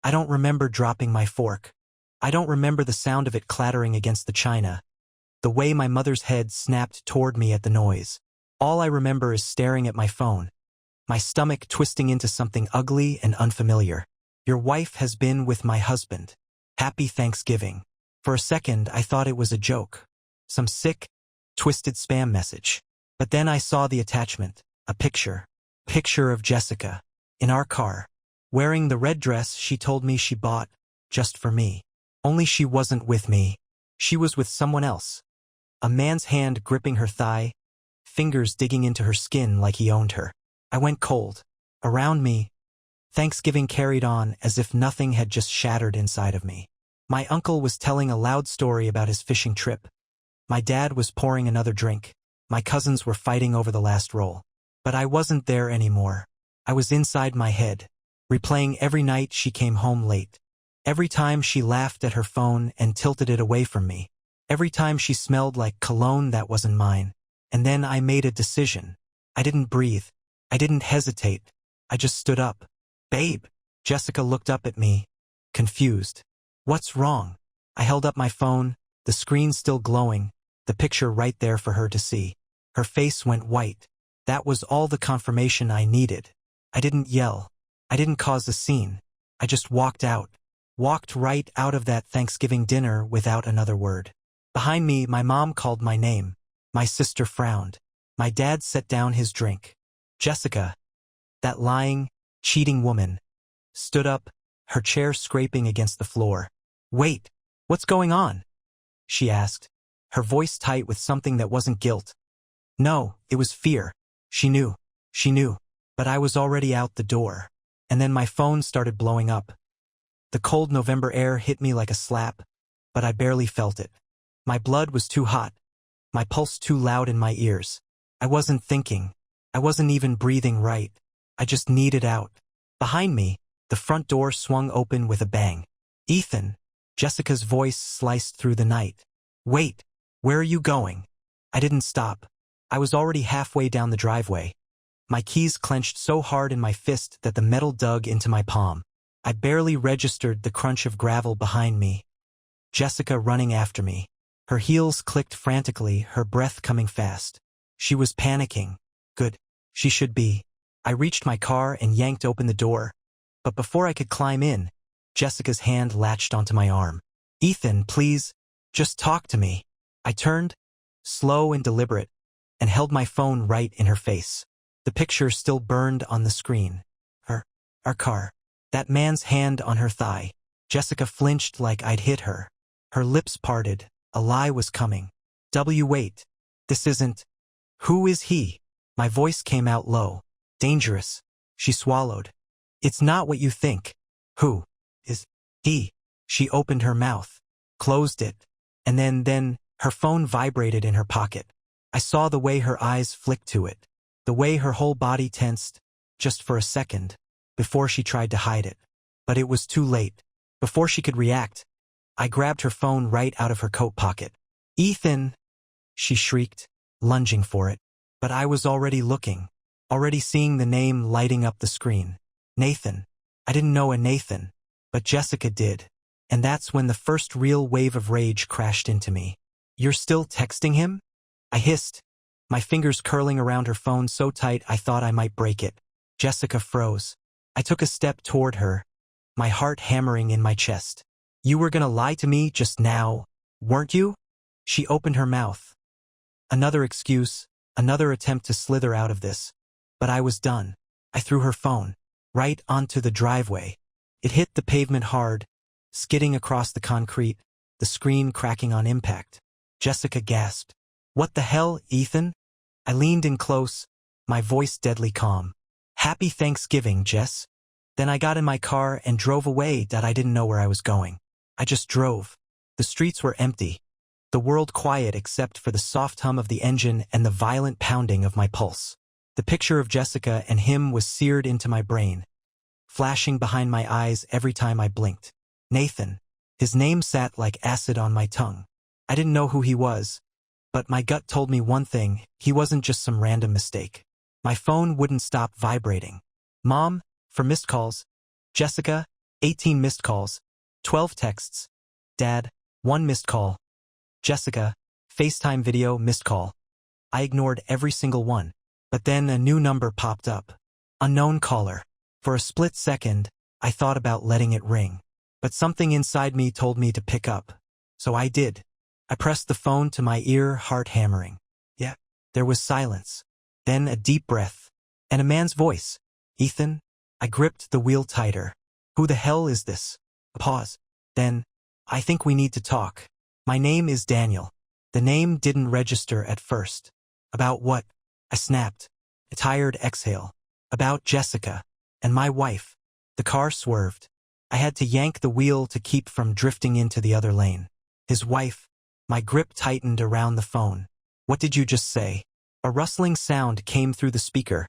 I don't remember dropping my fork. I don't remember the sound of it clattering against the china, the way my mother's head snapped toward me at the noise. All I remember is staring at my phone, my stomach twisting into something ugly and unfamiliar. Your wife has been with my husband. Happy Thanksgiving. For a second, I thought it was a joke. Some sick, twisted spam message. But then I saw the attachment, a picture. Picture of Jessica, in our car, wearing the red dress she told me she bought, just for me. Only she wasn't with me. She was with someone else. A man's hand gripping her thigh, fingers digging into her skin like he owned her. I went cold. Around me, Thanksgiving carried on as if nothing had just shattered inside of me. My uncle was telling a loud story about his fishing trip. My dad was pouring another drink. My cousins were fighting over the last roll. But I wasn't there anymore. I was inside my head, replaying every night she came home late. Every time she laughed at her phone and tilted it away from me. Every time she smelled like cologne that wasn't mine. And then I made a decision. I didn't breathe. I didn't hesitate. I just stood up. Babe. Jessica looked up at me, confused. What's wrong? I held up my phone, the screen still glowing, the picture right there for her to see. Her face went white. That was all the confirmation I needed. I didn't yell. I didn't cause a scene. I just walked out. Walked right out of that Thanksgiving dinner without another word. Behind me, my mom called my name. My sister frowned. My dad set down his drink. Jessica, that lying, cheating woman, stood up, her chair scraping against the floor. Wait, what's going on? She asked, her voice tight with something that wasn't guilt. No, it was fear. She knew. But I was already out the door. And then my phone started blowing up. The cold November air hit me like a slap, but I barely felt it. My blood was too hot. My pulse too loud in my ears. I wasn't thinking. I wasn't even breathing right. I just needed out. Behind me, the front door swung open with a bang. Ethan, Jessica's voice sliced through the night. Wait, where are you going? I didn't stop. I was already halfway down the driveway. My keys clenched so hard in my fist that the metal dug into my palm. I barely registered the crunch of gravel behind me. Jessica running after me. Her heels clicked frantically, her breath coming fast. She was panicking. Good. She should be. I reached my car and yanked open the door. But before I could climb in, Jessica's hand latched onto my arm. Ethan, please, just talk to me. I turned, slow and deliberate, and held my phone right in her face. The picture still burned on the screen. Our car. That man's hand on her thigh. Jessica flinched like I'd hit her. Her lips parted. A lie was coming. Wait. This isn't. Who is he? My voice came out low. Dangerous. She swallowed. It's not what you think. Who is he? She opened her mouth, closed it, and then her phone vibrated in her pocket. I saw the way her eyes flicked to it, the way her whole body tensed, just for a second, before she tried to hide it. But it was too late. Before she could react, I grabbed her phone right out of her coat pocket. Ethan, she shrieked, lunging for it. But I was already looking, already seeing the name lighting up the screen. Nathan. I didn't know a Nathan, but Jessica did. And that's when the first real wave of rage crashed into me. You're still texting him? I hissed, my fingers curling around her phone so tight I thought I might break it. Jessica froze. I took a step toward her, my heart hammering in my chest. You were gonna lie to me just now, weren't you? She opened her mouth. Another excuse, another attempt to slither out of this. But I was done. I threw her phone right onto the driveway. It hit the pavement hard, skidding across the concrete, the screen cracking on impact. Jessica gasped. What the hell, Ethan? I leaned in close, my voice deadly calm. Happy Thanksgiving, Jess. Then I got in my car and drove away that I didn't know where I was going. I just drove. The streets were empty, the world quiet except for the soft hum of the engine and the violent pounding of my pulse. The picture of Jessica and him was seared into my brain, flashing behind my eyes every time I blinked. Nathan. His name sat like acid on my tongue. I didn't know who he was, but my gut told me one thing, he wasn't just some random mistake. My phone wouldn't stop vibrating. Mom, for missed calls. Jessica, 18 missed calls, 12 texts. Dad, 1 missed call. Jessica, FaceTime video missed call. I ignored every single one. But then a new number popped up. Unknown caller. For a split second, I thought about letting it ring. But something inside me told me to pick up. So I did. I pressed the phone to my ear, heart hammering. Yeah. There was silence. Then a deep breath. And a man's voice. Ethan? I gripped the wheel tighter. Who the hell is this? A pause. Then, I think we need to talk. My name is Daniel. The name didn't register at first. About what? I snapped. A tired exhale. About Jessica. And my wife. The car swerved. I had to yank the wheel to keep from drifting into the other lane. His wife. My grip tightened around the phone. What did you just say? A rustling sound came through the speaker,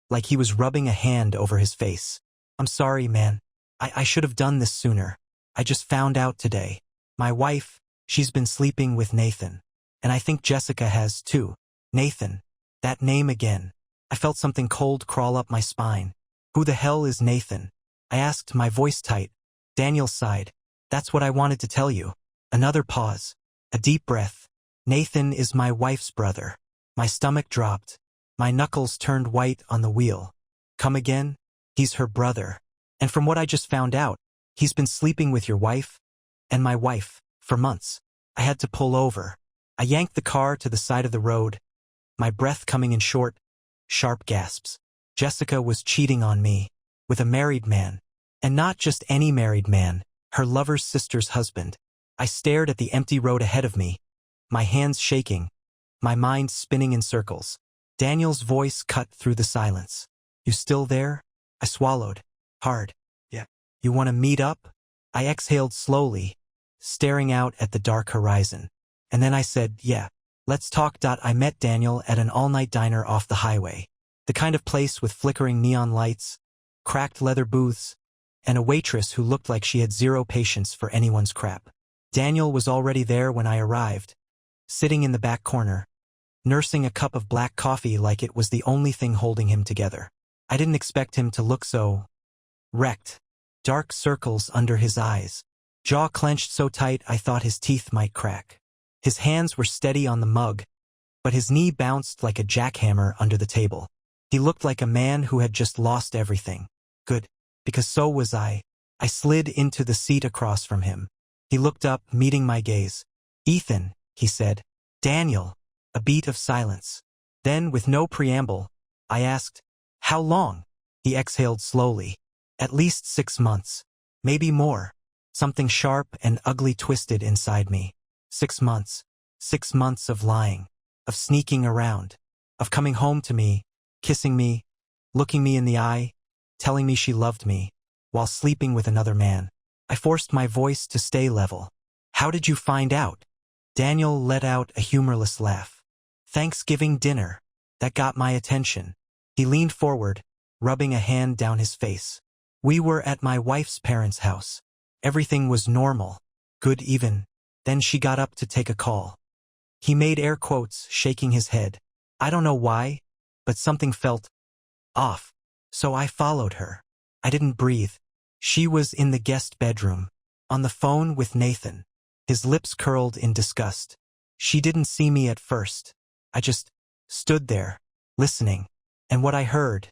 like he was rubbing a hand over his face. I'm sorry, man. I should have done this sooner. I just found out today. My wife, she's been sleeping with Nathan. And I think Jessica has too. Nathan. That name again. I felt something cold crawl up my spine. Who the hell is Nathan? I asked, my voice tight. Daniel sighed. That's what I wanted to tell you. Another pause. A deep breath. Nathan is my wife's brother. My stomach dropped. My knuckles turned white on the wheel. Come again? He's her brother. And from what I just found out, he's been sleeping with your wife and my wife for months. I had to pull over. I yanked the car to the side of the road, my breath coming in short, sharp gasps. Jessica was cheating on me with a married man. And not just any married man, her lover's sister's husband. I stared at the empty road ahead of me, my hands shaking, my mind spinning in circles. Daniel's voice cut through the silence. You still there? I swallowed. Hard. Yeah. You want to meet up? I exhaled slowly, staring out at the dark horizon. And then I said, yeah. Let's talk. I met Daniel at an all-night diner off the highway. The kind of place with flickering neon lights, cracked leather booths, and a waitress who looked like she had zero patience for anyone's crap. Daniel was already there when I arrived, sitting in the back corner, nursing a cup of black coffee like it was the only thing holding him together. I didn't expect him to look so wrecked. Dark circles under his eyes, jaw clenched so tight I thought his teeth might crack. His hands were steady on the mug, but his knee bounced like a jackhammer under the table. He looked like a man who had just lost everything. Good, because so was I. I slid into the seat across from him. He looked up, meeting my gaze. Ethan, he said. Daniel. A beat of silence. Then, with no preamble, I asked, how long? He exhaled slowly. At least 6 months. Maybe more. Something sharp and ugly twisted inside me. 6 months. 6 months of lying. Of sneaking around. Of coming home to me, kissing me, looking me in the eye, telling me she loved me, while sleeping with another man. I forced my voice to stay level. How did you find out? Daniel let out a humorless laugh. Thanksgiving dinner. That got my attention. He leaned forward, rubbing a hand down his face. We were at my wife's parents' house. Everything was normal. Good even. Then she got up to take a call. He made air quotes, shaking his head. I don't know why, but something felt off. So I followed her. I didn't breathe. She was in the guest bedroom, on the phone with Nathan. His lips curled in disgust. She didn't see me at first. I just stood there, listening. And what I heard.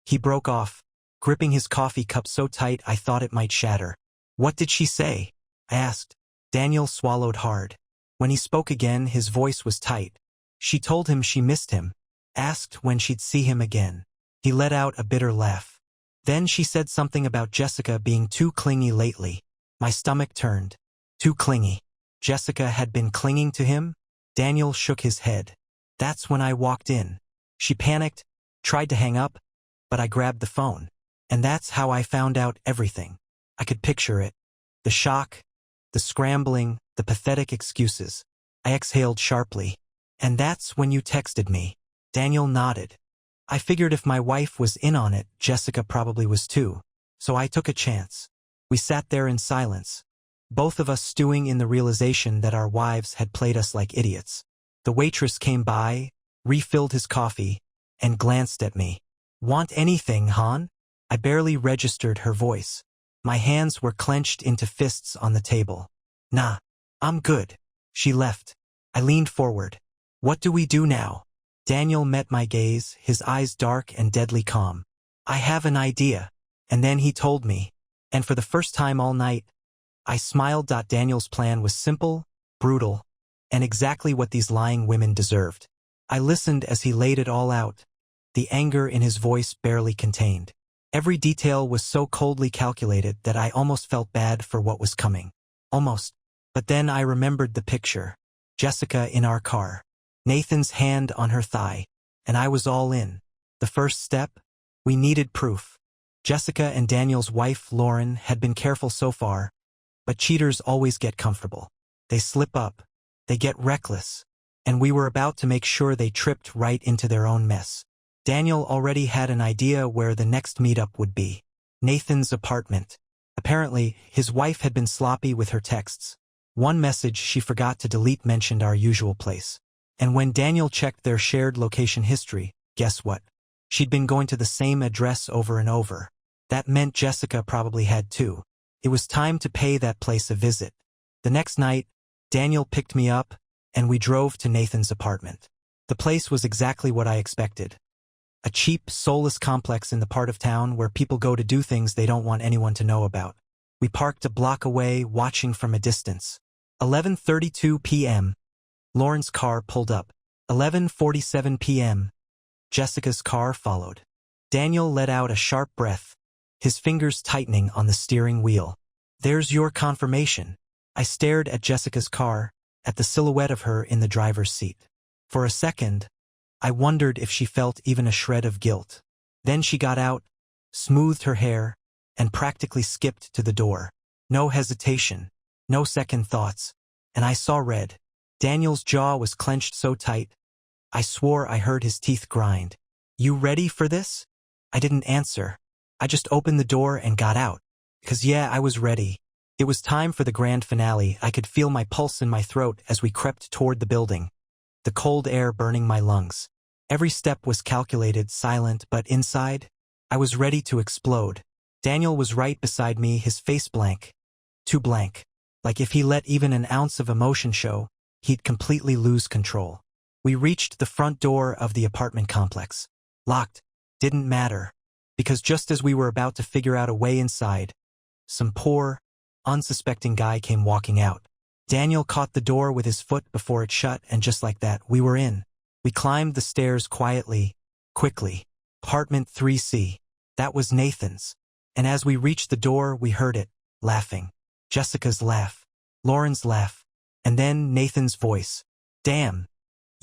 He broke off, gripping his coffee cup so tight I thought it might shatter. What did she say? I asked. Daniel swallowed hard. When he spoke again, his voice was tight. She told him she missed him, asked when she'd see him again. He let out a bitter laugh. Then she said something about Jessica being too clingy lately. My stomach turned. Too clingy. Jessica had been clinging to him? Daniel shook his head. That's when I walked in. She panicked, tried to hang up, but I grabbed the phone. And that's how I found out everything. I could picture it. The shock, the scrambling, the pathetic excuses. I exhaled sharply. And that's when you texted me. Daniel nodded. I figured if my wife was in on it, Jessica probably was too. So I took a chance. We sat there in silence, both of us stewing in the realization that our wives had played us like idiots. The waitress came by, refilled his coffee, and glanced at me. Want anything, hon? I barely registered her voice. My hands were clenched into fists on the table. Nah, I'm good. She left. I leaned forward. What do we do now? Daniel met my gaze, his eyes dark and deadly calm. I have an idea. And then he told me. And for the first time all night, I smiled. Daniel's plan was simple, brutal, and exactly what these lying women deserved. I listened as he laid it all out, the anger in his voice barely contained. Every detail was so coldly calculated that I almost felt bad for what was coming. Almost. But then I remembered the picture. Jessica in our car. Nathan's hand on her thigh. And I was all in. The first step? We needed proof. Jessica and Daniel's wife, Lauren, had been careful so far, but cheaters always get comfortable. They slip up. They get reckless. And we were about to make sure they tripped right into their own mess. Daniel already had an idea where the next meetup would be. Nathan's apartment. Apparently, his wife had been sloppy with her texts. One message she forgot to delete mentioned our usual place. And when Daniel checked their shared location history, guess what? She'd been going to the same address over and over. That meant Jessica probably had too. It was time to pay that place a visit. The next night, Daniel picked me up, and we drove to Nathan's apartment. The place was exactly what I expected. A cheap, soulless complex in the part of town where people go to do things they don't want anyone to know about. We parked a block away, watching from a distance. 11:32 p.m. Lauren's car pulled up. 11:47 p.m. Jessica's car followed. Daniel let out a sharp breath, his fingers tightening on the steering wheel. There's your confirmation. I stared at Jessica's car, at the silhouette of her in the driver's seat. For a second, I wondered if she felt even a shred of guilt. Then she got out, smoothed her hair, and practically skipped to the door. No hesitation, no second thoughts, and I saw red. Daniel's jaw was clenched so tight, I swore I heard his teeth grind. You ready for this? I didn't answer. I just opened the door and got out. Because yeah, I was ready. It was time for the grand finale. I could feel my pulse in my throat as we crept toward the building, the cold air burning my lungs. Every step was calculated, silent, but inside, I was ready to explode. Daniel was right beside me, his face blank. Too blank. Like if he let even an ounce of emotion show, he'd completely lose control. We reached the front door of the apartment complex. Locked. Didn't matter. Because just as we were about to figure out a way inside, some poor, unsuspecting guy came walking out. Daniel caught the door with his foot before it shut, and just like that, we were in. We climbed the stairs quietly, quickly. Apartment 3C. That was Nathan's. And as we reached the door, we heard it, laughing. Jessica's laugh. Lauren's laugh. And then Nathan's voice. Damn.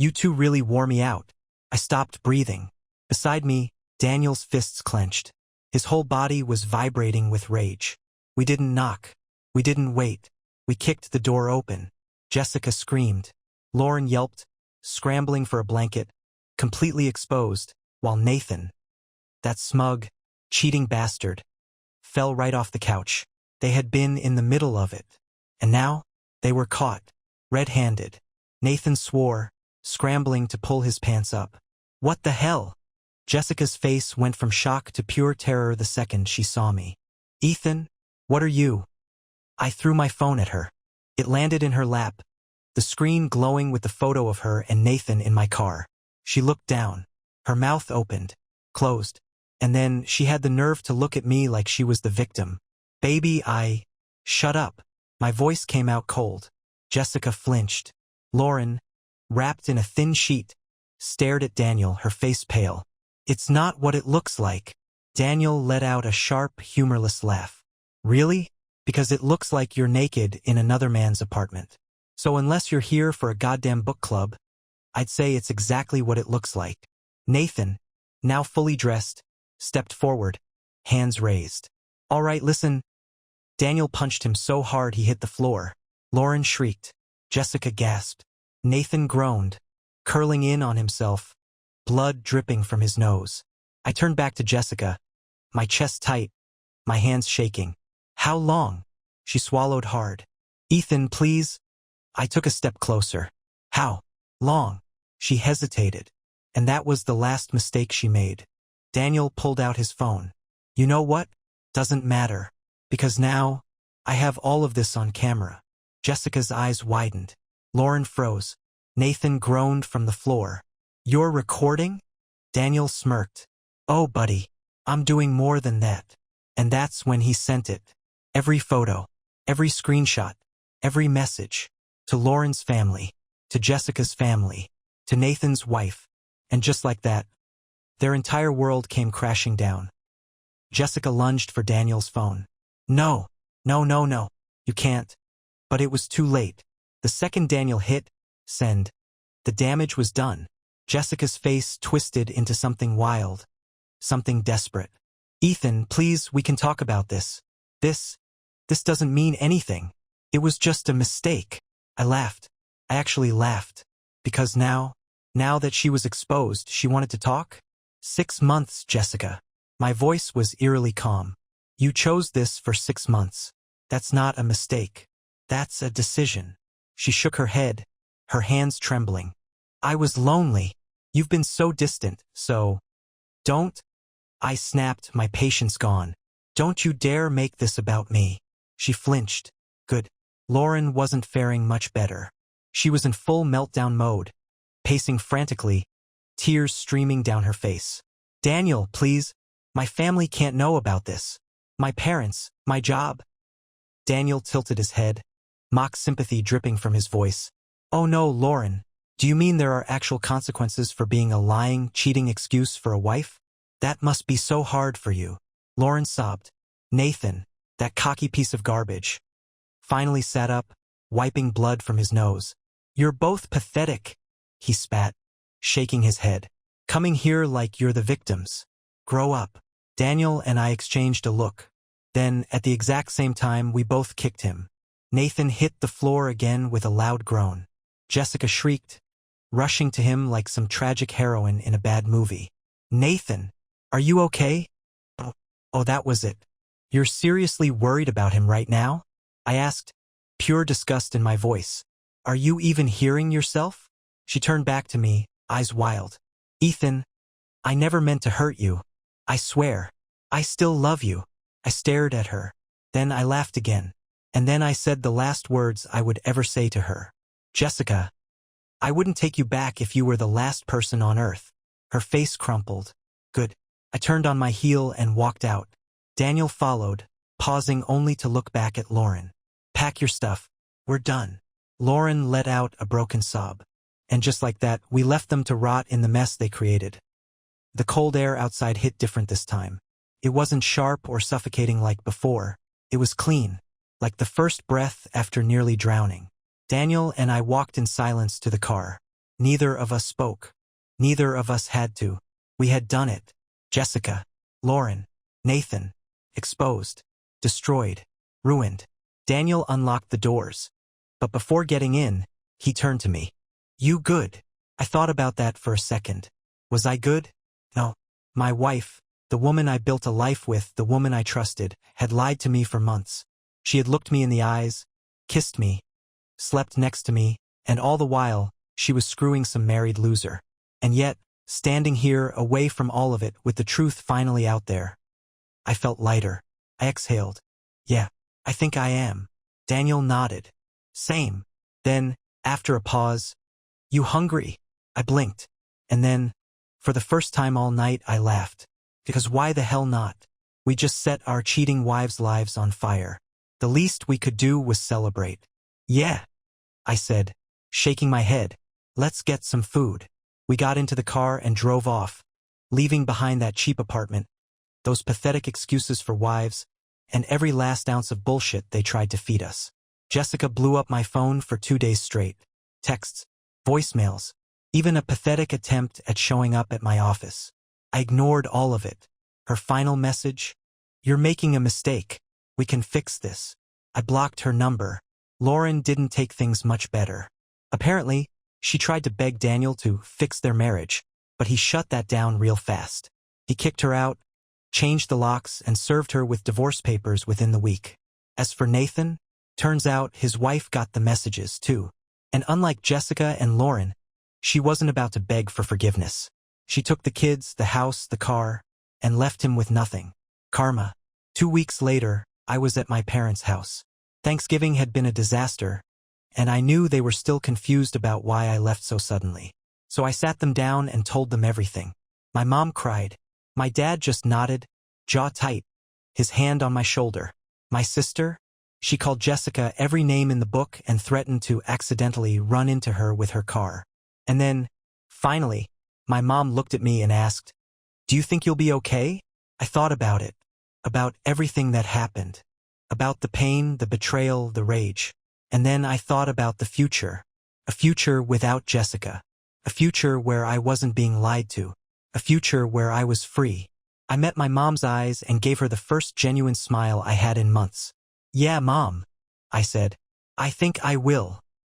You two really wore me out. I stopped breathing. Beside me, Daniel's fists clenched. His whole body was vibrating with rage. We didn't knock. We didn't wait. We kicked the door open. Jessica screamed. Lauren yelped, scrambling for a blanket, completely exposed, while Nathan, that smug, cheating bastard, fell right off the couch. They had been in the middle of it. And now, they were caught, red-handed. Nathan swore, scrambling to pull his pants up. What the hell? Jessica's face went from shock to pure terror the second she saw me. Ethan, what are you? I threw my phone at her. It landed in her lap, the screen glowing with the photo of her and Nathan in my car. She looked down. Her mouth opened, closed, and then she had the nerve to look at me like she was the victim. Baby, Shut up. My voice came out cold. Jessica flinched. Lauren, wrapped in a thin sheet, stared at Daniel, her face pale. It's not what it looks like. Daniel let out a sharp, humorless laugh. Really? Because it looks like you're naked in another man's apartment. So unless you're here for a goddamn book club, I'd say it's exactly what it looks like. Nathan, now fully dressed, stepped forward, hands raised. All right, listen. Daniel punched him so hard he hit the floor. Lauren shrieked. Jessica gasped. Nathan groaned, curling in on himself, blood dripping from his nose. I turned back to Jessica, my chest tight, my hands shaking. How long? She swallowed hard. Ethan, please. I took a step closer. How long? She hesitated. And that was the last mistake she made. Daniel pulled out his phone. You know what? Doesn't matter. Because now, I have all of this on camera. Jessica's eyes widened. Lauren froze. Nathan groaned from the floor. You're recording? Daniel smirked. Oh, buddy, I'm doing more than that. And that's when he sent it. Every photo, every screenshot, every message. To Lauren's family, to Jessica's family, to Nathan's wife. And just like that, their entire world came crashing down. Jessica lunged for Daniel's phone. No, no, no, no, you can't. But it was too late. The second Daniel hit send, the damage was done. Jessica's face twisted into something wild, something desperate. Ethan, please, we can talk about this. This doesn't mean anything. It was just a mistake. I laughed. I actually laughed. Because now that she was exposed, she wanted to talk? 6 months, Jessica. My voice was eerily calm. You chose this for 6 months. That's not a mistake. That's a decision. She shook her head, her hands trembling. I was lonely. You've been so distant, so... Don't. I snapped, my patience gone. Don't you dare make this about me. She flinched. Good. Lauren wasn't faring much better. She was in full meltdown mode, pacing frantically, tears streaming down her face. Daniel, please. My family can't know about this. My parents, my job. Daniel tilted his head, mock sympathy dripping from his voice. Oh no, Lauren. Do you mean there are actual consequences for being a lying, cheating excuse for a wife? That must be so hard for you. Lauren sobbed. Nathan, that cocky piece of garbage, finally sat up, wiping blood from his nose. You're both pathetic, he spat, shaking his head. Coming here like you're the victims. Grow up. Daniel and I exchanged a look. Then, at the exact same time, we both kicked him. Nathan hit the floor again with a loud groan. Jessica shrieked, rushing to him like some tragic heroine in a bad movie. Nathan, are you okay? Oh, that was it. You're seriously worried about him right now? I asked, pure disgust in my voice. Are you even hearing yourself? She turned back to me, eyes wild. Ethan, I never meant to hurt you. I swear. I still love you. I stared at her. Then I laughed again. And then I said the last words I would ever say to her. Jessica, I wouldn't take you back if you were the last person on earth. Her face crumpled. Good. I turned on my heel and walked out. Daniel followed, pausing only to look back at Lauren. Pack your stuff. We're done. Lauren let out a broken sob. And just like that, we left them to rot in the mess they created. The cold air outside hit different this time. It wasn't sharp or suffocating like before. It was clean, like the first breath after nearly drowning. Daniel and I walked in silence to the car. Neither of us spoke. Neither of us had to. We had done it. Jessica, Lauren, Nathan, exposed, destroyed, ruined. Daniel unlocked the doors. But before getting in, he turned to me. You good? I thought about that for a second. Was I good? No. My wife, the woman I built a life with, the woman I trusted, had lied to me for months. She had looked me in the eyes, kissed me, slept next to me, and all the while, she was screwing some married loser. And yet, standing here, away from all of it, with the truth finally out there, I felt lighter. I exhaled. Yeah, I think I am. Daniel nodded. Same. Then, after a pause, you hungry? I blinked. And then, for the first time all night, I laughed. Because why the hell not? We just set our cheating wives' lives on fire. The least we could do was celebrate. Yeah, I said, shaking my head. Let's get some food. We got into the car and drove off, leaving behind that cheap apartment, those pathetic excuses for wives, and every last ounce of bullshit they tried to feed us. Jessica blew up my phone for 2 days straight. Texts, voicemails, even a pathetic attempt at showing up at my office. I ignored all of it. Her final message? You're making a mistake. We can fix this. I blocked her number. Lauren didn't take things much better. Apparently, she tried to beg Daniel to fix their marriage, but he shut that down real fast. He kicked her out, changed the locks, and served her with divorce papers within the week. As for Nathan, turns out his wife got the messages too. And unlike Jessica and Lauren, she wasn't about to beg for forgiveness. She took the kids, the house, the car, and left him with nothing. Karma. 2 weeks later, I was at my parents' house. Thanksgiving had been a disaster, and I knew they were still confused about why I left so suddenly. So I sat them down and told them everything. My mom cried. My dad just nodded, jaw tight, his hand on my shoulder. My sister? She called Jessica every name in the book and threatened to accidentally run into her with her car. And then, finally, my mom looked at me and asked, "Do you think you'll be okay?" I thought about it, about everything that happened, about the pain, the betrayal, the rage. And then I thought about the future, a future without Jessica, a future where I wasn't being lied to, a future where I was free. I met my mom's eyes and gave her the first genuine smile I had in months. "Yeah, Mom," I said. "I think I will."